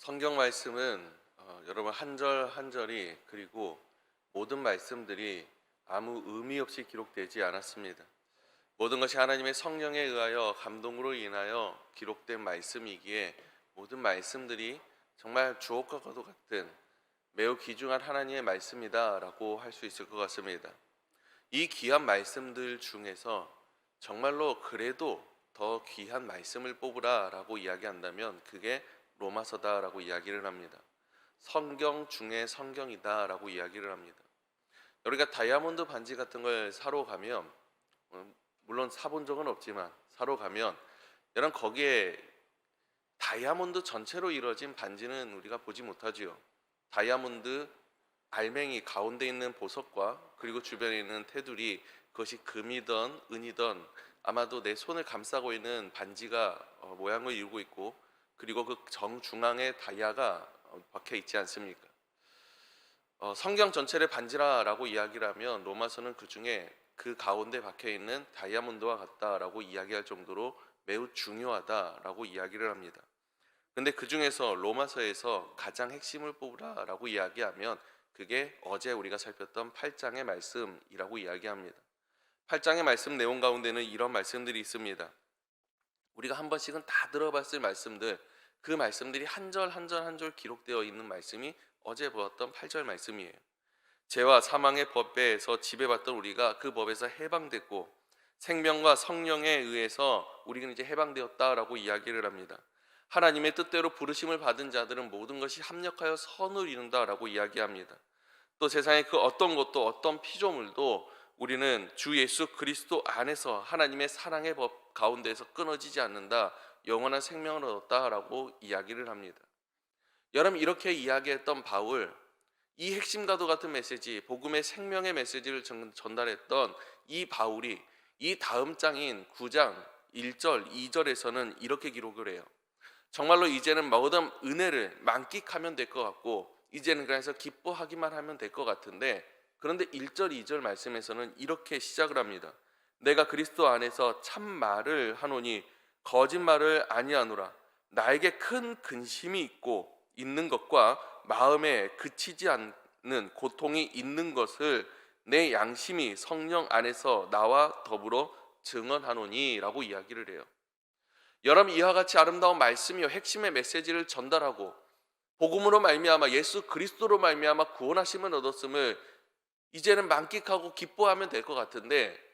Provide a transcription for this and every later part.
성경 말씀은 여러분 한 절 한 절이 그리고 모든 말씀들이 아무 의미 없이 기록되지 않았습니다. 모든 것이 하나님의 성령에 의하여 감동으로 인하여 기록된 말씀이기에 모든 말씀들이 정말 주옥과 같도 같은 매우 귀중한 하나님의 말씀이다라고 할 수 있을 것 같습니다. 이 귀한 말씀들 중에서 정말로 그래도 더 귀한 말씀을 뽑으라라고 이야기한다면 그게 로마서다라고 이야기를 합니다. 성경 중에 성경이다라고 이야기를 합니다. 우리가 다이아몬드 반지 같은 걸 사러 가면 물론 사본 적은 없지만 사러 가면 이런 거기에 다이아몬드 전체로 이루어진 반지는 우리가 보지 못하지요. 다이아몬드 알맹이 가운데 있는 보석과 그리고 주변에 있는 테두리, 그것이 금이든 은이든 아마도 내 손을 감싸고 있는 반지가 모양을 이루고 있고, 그리고 그 정중앙에 다이아가 박혀 있지 않습니까? 성경 전체를 반지라라고 이야기를 하면 로마서는 그 중에 그 가운데 박혀 있는 다이아몬드와 같다라고 이야기할 정도로 매우 중요하다라고 이야기를 합니다. 근데 그 중에서 로마서에서 가장 핵심을 뽑으라라고 이야기하면 그게 어제 우리가 살폈던 8장의 말씀이라고 이야기합니다. 8장의 말씀 내용 가운데는 이런 말씀들이 있습니다. 우리가 한 번씩은 다 들어봤을 말씀들, 그 말씀들이 한 절 한 절 한 절 기록되어 있는 말씀이 어제 보았던 8절 말씀이에요. 죄와 사망의 법에서 지배받던 우리가 그 법에서 해방됐고 생명과 성령에 의해서 우리는 이제 해방되었다라고 이야기를 합니다. 하나님의 뜻대로 부르심을 받은 자들은 모든 것이 합력하여 선을 이룬다라고 이야기합니다. 또 세상의 그 어떤 것도 어떤 피조물도 우리는 주 예수 그리스도 안에서 하나님의 사랑의 법 가운데에서 끊어지지 않는다, 영원한 생명을 얻었다라고 이야기를 합니다. 여러분, 이렇게 이야기했던 바울, 이 핵심과도 같은 메시지, 복음의 생명의 메시지를 전달했던 이 바울이 이 다음 장인 9장 1절 2절에서는 이렇게 기록을 해요. 정말로 이제는 모든 은혜를 만끽하면 될 것 같고 이제는 그래서 기뻐하기만 하면 될 것 같은데, 그런데 1절 2절 말씀에서는 이렇게 시작을 합니다. 내가 그리스도 안에서 참말을 하노니 거짓말을 아니하노라. 나에게 큰 근심이 있는 것과 마음에 그치지 않는 고통이 있는 것을 내 양심이 성령 안에서 나와 더불어 증언하노니 라고 이야기를 해요. 여러분, 이와 같이 아름다운 말씀이요 핵심의 메시지를 전달하고 복음으로 말미암아 예수 그리스도로 말미암아 구원하심을 얻었음을 이제는 만끽하고 기뻐하면 될 것 같은데,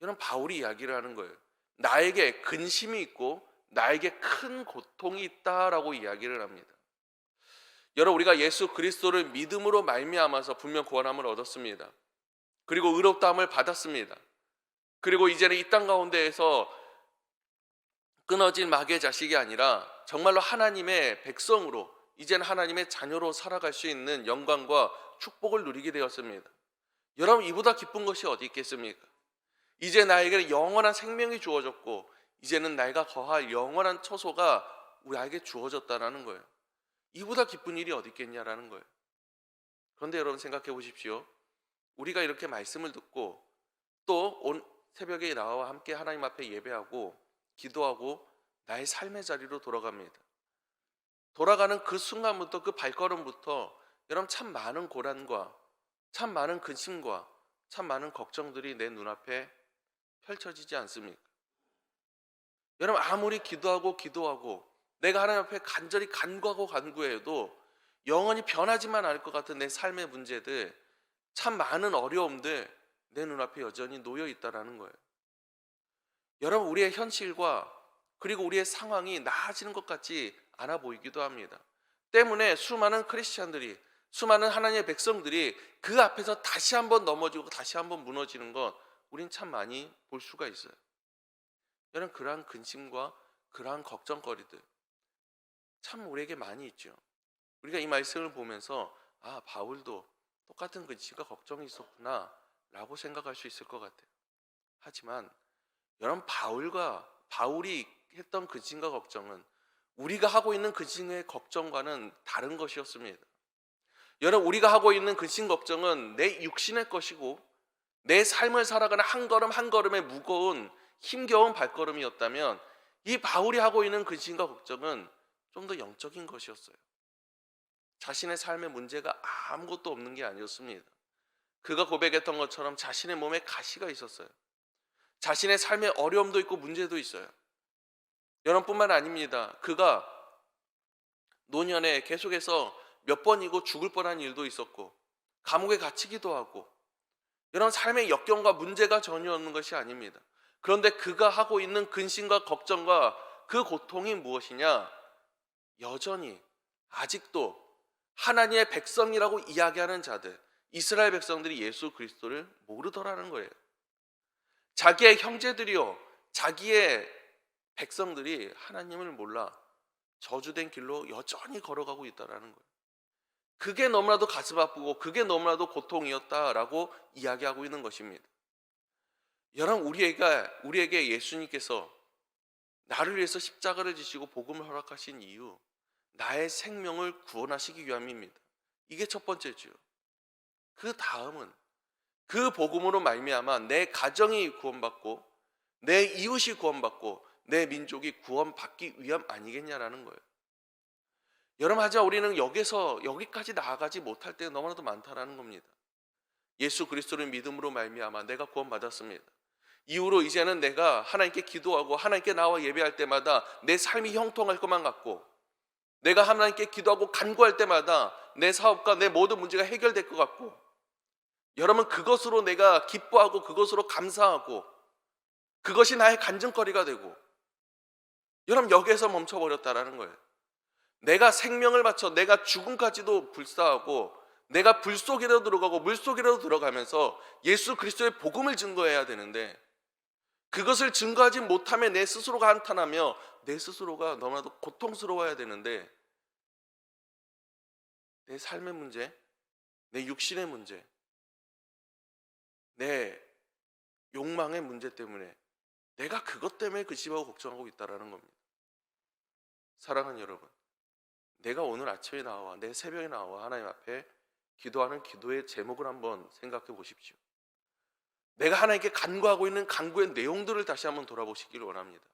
이런 바울이 이야기를 하는 거예요. 나에게 근심이 있고 나에게 큰 고통이 있다라고 이야기를 합니다. 여러분, 우리가 예수 그리스도를 믿음으로 말미암아서 분명 구원함을 얻었습니다. 그리고 의롭다함을 받았습니다. 그리고 이제는 이 땅 가운데에서 끊어진 마귀의 자식이 아니라 정말로 하나님의 백성으로, 이제는 하나님의 자녀로 살아갈 수 있는 영광과 축복을 누리게 되었습니다. 여러분, 이보다 기쁜 것이 어디 있겠습니까? 이제 나에게 영원한 생명이 주어졌고 이제는 내가 거할 영원한 처소가 우리에게 주어졌다는 거예요. 이보다 기쁜 일이 어디 있겠냐라는 거예요. 그런데 여러분, 생각해 보십시오. 우리가 이렇게 말씀을 듣고 또 온 새벽에 나와 함께 하나님 앞에 예배하고 기도하고 나의 삶의 자리로 돌아갑니다. 돌아가는 그 순간부터, 그 발걸음부터 여러분, 참 많은 고난과 참 많은 근심과 참 많은 걱정들이 내 눈앞에 펼쳐지지 않습니까? 여러분, 아무리 기도하고 내가 하나님 앞에 간절히 간구하고 간구해도 영원히 변하지만 않을 것 같은 내 삶의 문제들, 참 많은 어려움들 내 눈앞에 여전히 놓여 있다는 거예요. 여러분, 우리의 현실과 그리고 우리의 상황이 나아지는 것 같지 않아 보이기도 합니다. 때문에 수많은 크리스찬들이, 수많은 하나님의 백성들이 그 앞에서 다시 한번 넘어지고 다시 한번 무너지는 것, 우린 참 많이 볼 수가 있어요. 여러분, 그러한 근심과 그러한 걱정거리들 참 우리에게 많이 있죠. 우리가 이 말씀을 보면서 바울도 똑같은 근심과 걱정이 있었구나 라고 생각할 수 있을 것 같아요. 하지만 여러분, 바울이 했던 근심과 걱정은 우리가 하고 있는 근심의 걱정과는 다른 것이었습니다. 여러분, 우리가 하고 있는 근심 걱정은 내 육신의 것이고 내 삶을 살아가는 한 걸음 한 걸음의 무거운 힘겨운 발걸음이었다면, 이 바울이 하고 있는 근심과 걱정은 좀 더 영적인 것이었어요. 자신의 삶의 문제가 아무것도 없는 게 아니었습니다. 그가 고백했던 것처럼 자신의 몸에 가시가 있었어요. 자신의 삶에 어려움도 있고 문제도 있어요. 여러분뿐만 아닙니다. 그가 노년에 계속해서 몇 번이고 죽을 뻔한 일도 있었고 감옥에 갇히기도 하고 이런 삶의 역경과 문제가 전혀 없는 것이 아닙니다. 그런데 그가 하고 있는 근심과 걱정과 그 고통이 무엇이냐? 여전히 아직도 하나님의 백성이라고 이야기하는 자들, 이스라엘 백성들이 예수 그리스도를 모르더라는 거예요. 자기의 형제들이요, 자기의 백성들이 하나님을 몰라 저주된 길로 여전히 걸어가고 있다라는 거예요. 그게 너무나도 가슴 아프고 그게 너무나도 고통이었다라고 이야기하고 있는 것입니다. 여러분, 우리에게 예수님께서 나를 위해서 십자가를 지시고 복음을 허락하신 이유, 나의 생명을 구원하시기 위함입니다. 이게 첫 번째죠. 그 다음은 그 복음으로 말미암아 내 가정이 구원받고 내 이웃이 구원받고 내 민족이 구원받기 위함 아니겠냐라는 거예요. 여러분, 하지만 우리는 여기까지 나아가지 못할 때가 너무나도 많다라는 겁니다. 예수 그리스도를 믿음으로 말미암아 내가 구원받았습니다. 이후로 이제는 내가 하나님께 기도하고 하나님께 나와 예배할 때마다 내 삶이 형통할 것만 같고, 내가 하나님께 기도하고 간구할 때마다 내 사업과 내 모든 문제가 해결될 것 같고, 여러분, 그것으로 내가 기뻐하고 그것으로 감사하고 그것이 나의 간증거리가 되고, 여러분, 여기에서 멈춰버렸다라는 거예요. 내가 생명을 바쳐 내가 죽음까지도 불사하고 내가 불 속이라도 들어가고 물 속이라도 들어가면서 예수 그리스도의 복음을 증거해야 되는데, 그것을 증거하지 못하면 내 스스로가 한탄하며 내 스스로가 너무나도 고통스러워야 되는데, 내 삶의 문제, 내 육신의 문제, 내 욕망의 문제 때문에 내가 그것 때문에 근심하고 걱정하고 있다는 겁니다. 사랑하는 여러분, 내가 오늘 아침에 나와 내 새벽에 나와 하나님 앞에 기도하는 기도의 제목을 한번 생각해 보십시오. 내가 하나님께 간구하고 있는 간구의 내용들을 다시 한번 돌아보시기를 원합니다.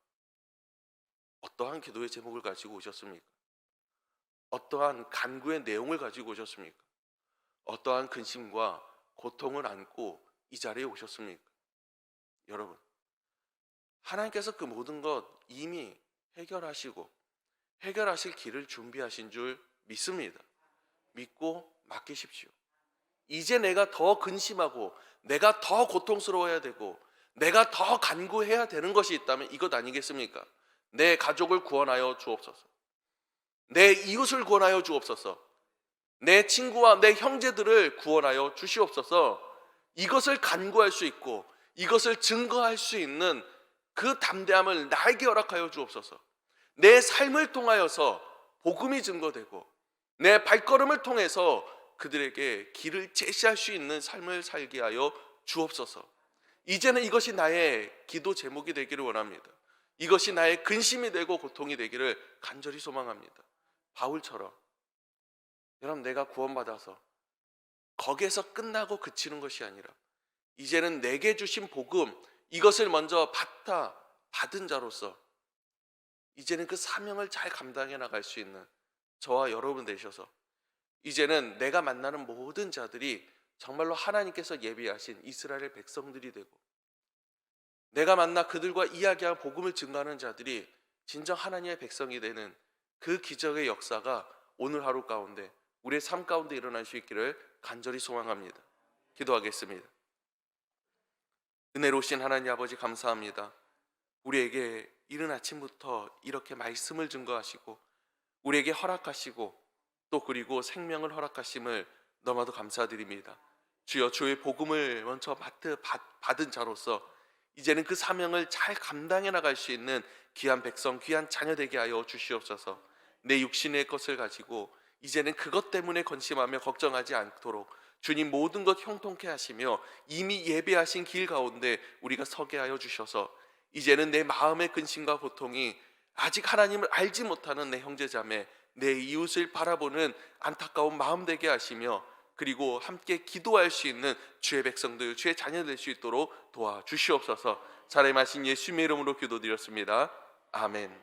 어떠한 기도의 제목을 가지고 오셨습니까? 어떠한 간구의 내용을 가지고 오셨습니까? 어떠한 근심과 고통을 안고 이 자리에 오셨습니까? 여러분, 하나님께서 그 모든 것 이미 해결하실 길을 준비하신 줄 믿습니다. 믿고 맡기십시오. 이제 내가 더 근심하고 내가 더 고통스러워야 되고 내가 더 간구해야 되는 것이 있다면 이것 아니겠습니까? 내 가족을 구원하여 주옵소서. 내 이웃을 구원하여 주옵소서. 내 친구와 내 형제들을 구원하여 주시옵소서. 이것을 간구할 수 있고 이것을 증거할 수 있는 그 담대함을 나에게 허락하여 주옵소서. 내 삶을 통하여서 복음이 증거되고 내 발걸음을 통해서 그들에게 길을 제시할 수 있는 삶을 살게 하여 주옵소서. 이제는 이것이 나의 기도 제목이 되기를 원합니다. 이것이 나의 근심이 되고 고통이 되기를 간절히 소망합니다. 바울처럼, 여러분, 내가 구원받아서 거기에서 끝나고 그치는 것이 아니라 이제는 내게 주신 복음, 이것을 먼저 받은 자로서 이제는 그 사명을 잘 감당해 나갈 수 있는 저와 여러분 되셔서 이제는 내가 만나는 모든 자들이 정말로 하나님께서 예비하신 이스라엘 백성들이 되고, 내가 만나 그들과 이야기하고 복음을 증거하는 자들이 진정 하나님의 백성이 되는 그 기적의 역사가 오늘 하루 가운데 우리의 삶 가운데 일어날 수 있기를 간절히 소망합니다. 기도하겠습니다. 은혜로우신 하나님 아버지, 감사합니다. 우리에게 이른 아침부터 이렇게 말씀을 증거하시고 우리에게 허락하시고 또 그리고 생명을 허락하심을 너무나도 감사드립니다. 주여, 주의 복음을 먼저 받은 자로서 이제는 그 사명을 잘 감당해 나갈 수 있는 귀한 백성, 귀한 자녀 되게 하여 주시옵소서. 내 육신의 것을 가지고 이제는 그것 때문에 건심하며 걱정하지 않도록 주님 모든 것 형통케 하시며 이미 예배하신 길 가운데 우리가 서게 하여 주셔서 이제는 내 마음의 근심과 고통이 아직 하나님을 알지 못하는 내 형제자매, 내 이웃을 바라보는 안타까운 마음 되게 하시며 그리고 함께 기도할 수 있는 주의 백성들, 주의 자녀 될 수 있도록 도와주시옵소서. 사랑의 말씀 예수님의 이름으로 기도드렸습니다. 아멘.